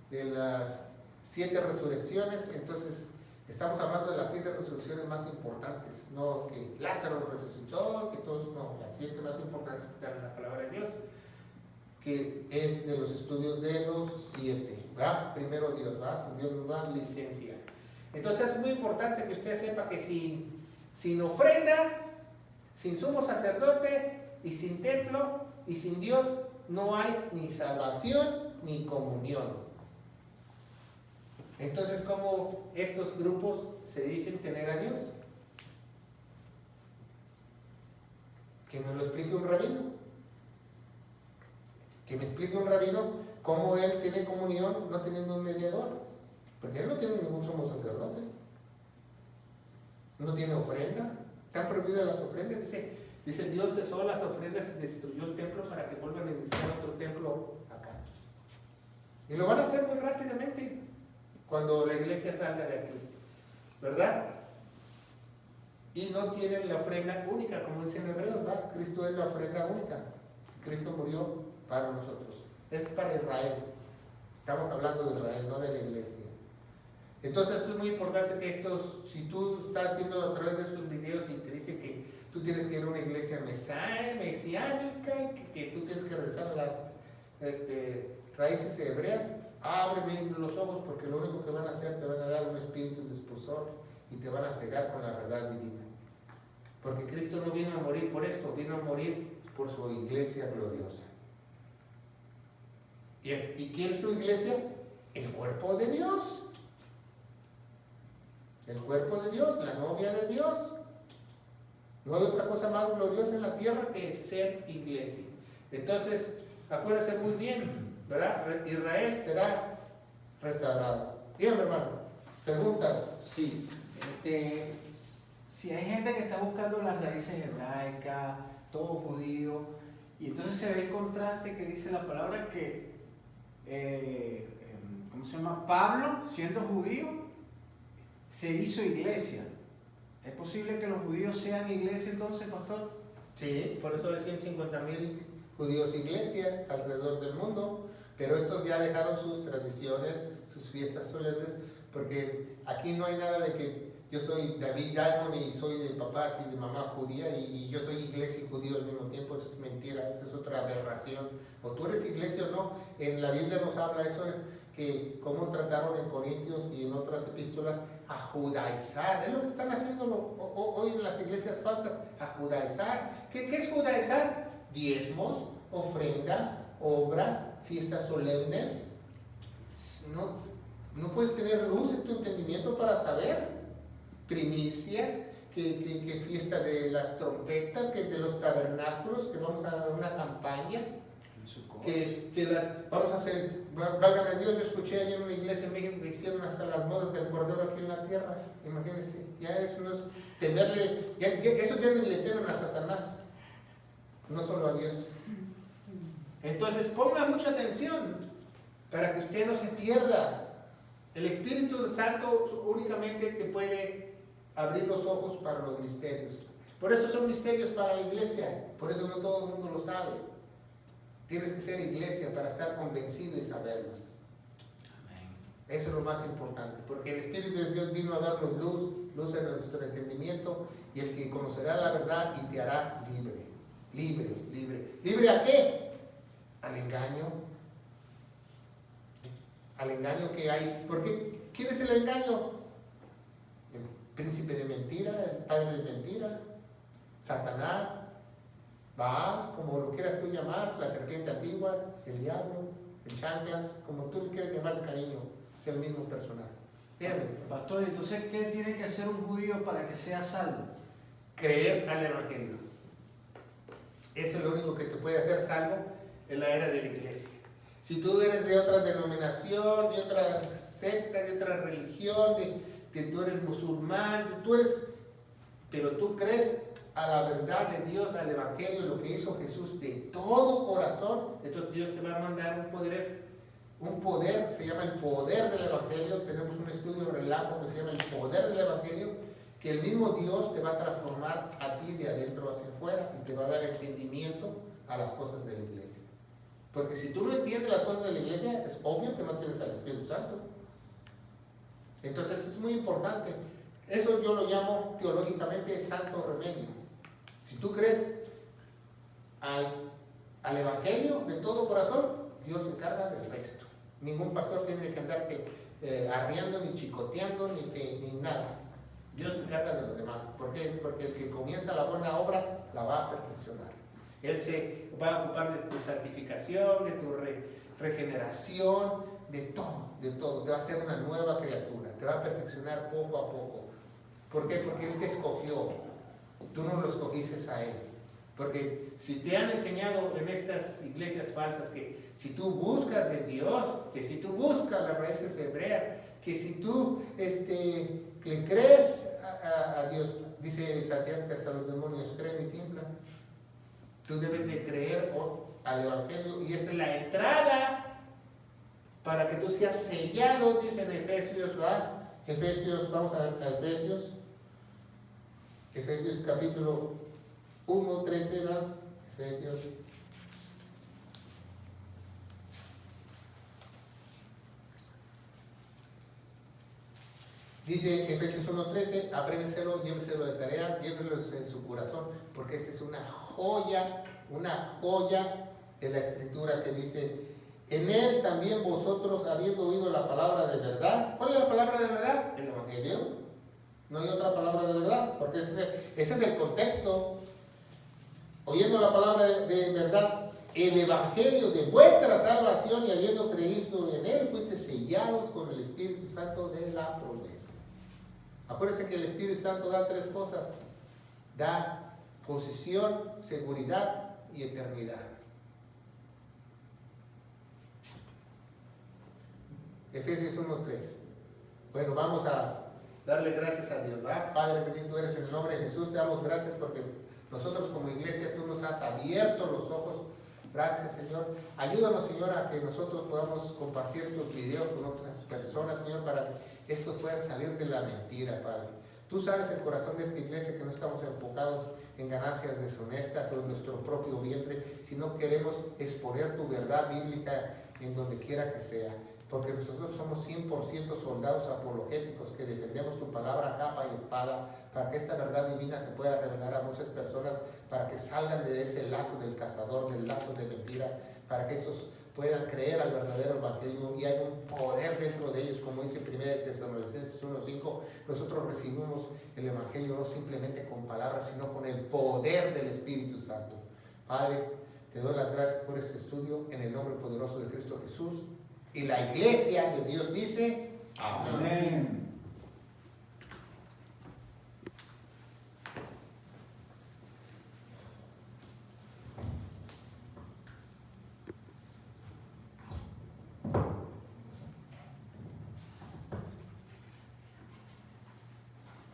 de las 7 resurrecciones. Entonces, estamos hablando de las 7 resurrecciones más importantes. No que Lázaro resucitó, que todos, no, las 7 más importantes que están en la palabra de Dios, que es de los estudios de los 7. ¿Va? Primero Dios, ¿va? Dios nos da licencia. Entonces es muy importante que usted sepa que si sin ofrenda, sin sumo sacerdote y sin templo y sin Dios no hay ni salvación ni comunión. Entonces, ¿cómo estos grupos se dicen tener a Dios? Que me lo explique un rabino. Que me explique un rabino cómo él tiene comunión no teniendo un mediador. Porque él no tiene ningún sumo sacerdote. No tiene ofrenda. Están prohibidas las ofrendas. Dice, Dios cesó las ofrendas y destruyó el templo para que vuelvan a iniciar otro templo acá. Y lo van a hacer muy rápidamente cuando la iglesia salga de aquí. ¿Verdad? Y no tienen la ofrenda única, como dicen Hebreos, ¿verdad? Cristo es la ofrenda única. Cristo murió para nosotros. Es para Israel. Estamos hablando de Israel, no de la iglesia. Entonces es muy importante que estos, si tú estás viendo a través de esos videos y te dicen que tú tienes que ir a una iglesia mesiánica, que tú tienes que rezar a las raíces hebreas, ábreme los ojos porque lo único que van a hacer te van a dar un espíritu de expulsor y te van a cegar con la verdad divina. Porque Cristo no vino a morir por esto, vino a morir por su iglesia gloriosa. ¿Y quién es su iglesia? El cuerpo de Dios. El cuerpo de Dios, la novia de Dios. No hay otra cosa más gloriosa en la tierra que ser iglesia. Entonces, acuérdense muy bien, ¿verdad? Israel será restaurado. Dígame, hermano, preguntas. Sí, si hay gente que está buscando las raíces hebraicas, todo judío, y entonces se ve el contraste que dice la palabra que, ¿cómo se llama? Pablo, siendo judío, se hizo iglesia. ¿Es posible que los judíos sean iglesia entonces, pastor? Sí, por eso decían 50,000 judíos iglesia alrededor del mundo, pero estos ya dejaron sus tradiciones, sus fiestas solemnes, porque aquí no hay nada de que yo soy David Diamond y soy de papás y de mamá judía y yo soy iglesia y judío al mismo tiempo. Eso es mentira, eso es otra aberración. O tú eres iglesia o no. En la Biblia nos habla eso, que cómo trataron en Corintios y en otras epístolas a judaizar. Es lo que están haciendo hoy en las iglesias falsas, a judaizar. ¿Qué es judaizar? Diezmos, ofrendas, obras, fiestas solemnes. No puedes tener luz en tu entendimiento para saber. Primicias, que fiesta de las trompetas, que de los tabernáculos, que vamos a una campaña, vamos a hacer, válgame Dios, yo escuché allá en una iglesia en México que hicieron hasta las bodas del Cordero aquí en la tierra, imagínense, ya eso no es temerle, eso ya ni le temen a Satanás, no solo a Dios. Entonces ponga mucha atención para que usted no se pierda. El Espíritu Santo únicamente te puede abrir los ojos para los misterios. Por eso son misterios para la iglesia, por eso no todo el mundo lo sabe. Tienes que ser iglesia para estar convencido y saberlos. Amén. Eso es lo más importante, porque el Espíritu de Dios vino a darnos luz en nuestro entendimiento, y el que conocerá la verdad y te hará libre. ¿Libre a qué? Al engaño. Al engaño que hay. Porque ¿quién es el engaño? El príncipe de mentira, el padre de mentira, Satanás, Baal, como lo quieras tú llamar, la serpiente antigua, el diablo, el chanclas, como tú le quieras llamar de cariño, es el mismo personaje. Dígame. Pastor, entonces, ¿qué tiene que hacer un judío para que sea salvo? Creer al Evangelio. Eso es lo único que te puede hacer salvo en la era de la iglesia. Si tú eres de otra denominación, de otra secta, de otra religión, que tú eres musulmán, pero tú crees a la verdad de Dios, al Evangelio, lo que hizo Jesús de todo corazón, entonces Dios te va a mandar un poder, se llama el poder del Evangelio. Tenemos un estudio relámpago que se llama el poder del Evangelio, que el mismo Dios te va a transformar a ti de adentro hacia afuera y te va a dar entendimiento a las cosas de la iglesia. Porque si tú no entiendes las cosas de la iglesia, es obvio que no tienes al Espíritu Santo. Entonces es muy importante. Eso yo lo llamo teológicamente santo remedio. Si tú crees al Evangelio de todo corazón, Dios se encarga del resto. Ningún pastor tiene que andar arriando, ni chicoteando, ni nada. Dios se encarga de los demás. ¿Por qué? Porque el que comienza la buena obra la va a perfeccionar. Él se va a ocupar de tu santificación, de tu regeneración, de todo, de todo. Te va a hacer una nueva criatura, te va a perfeccionar poco a poco. ¿Por qué? Porque Él te escogió, tú no lo escogiste a Él. Porque si te han enseñado en estas iglesias falsas que si tú buscas de Dios, que si tú buscas las raíces hebreas, que si tú le crees a Dios, dice Santiago que hasta los demonios creen y tiemblan. Tú debes de creer al Evangelio y esa es la entrada para que tú seas sellado, dice en Efesios, ¿va? Efesios, vamos a Efesios capítulo 1, 13, ¿va? Efesios. Dice Efesios 1:13, apréndenselo, llévenselo de tarea, llévenlo en su corazón, porque esta es una joya de la Escritura que dice, en Él también vosotros, habiendo oído la palabra de verdad. ¿Cuál es la palabra de verdad? El Evangelio. No hay otra palabra de verdad, porque ese es el contexto. Oyendo la palabra de verdad, el Evangelio de vuestra salvación, y habiendo creído en Él, fuiste sellados con el Espíritu Santo de la promesa. Acuérdense que el Espíritu Santo da tres cosas. Da posición, seguridad y eternidad. Efesios 1:3. Bueno, vamos a darle gracias a Dios, ¿verdad? Padre bendito eres, en el nombre de Jesús te damos gracias porque nosotros como iglesia tú nos has abierto los ojos. Gracias, Señor. Ayúdanos, Señor, a que nosotros podamos compartir estos videos con otras personas, Señor, para que estos puedan salir de la mentira, Padre. Tú sabes el corazón de esta iglesia, que no estamos enfocados en ganancias deshonestas o en nuestro propio vientre, sino queremos exponer tu verdad bíblica en donde quiera que sea. Porque nosotros somos 100% soldados apologéticos que defendemos tu palabra capa y espada para que esta verdad divina se pueda revelar a muchas personas, para que salgan de ese lazo del cazador, del lazo de mentira, para que esos puedan creer al verdadero evangelio y haya un poder dentro de ellos, como dice 1 Tesalonicenses 1:5. Nosotros recibimos el evangelio no simplemente con palabras, sino con el poder del Espíritu Santo. Padre, te doy las gracias por este estudio en el nombre poderoso de Cristo Jesús. Y la iglesia de Dios dice, amén.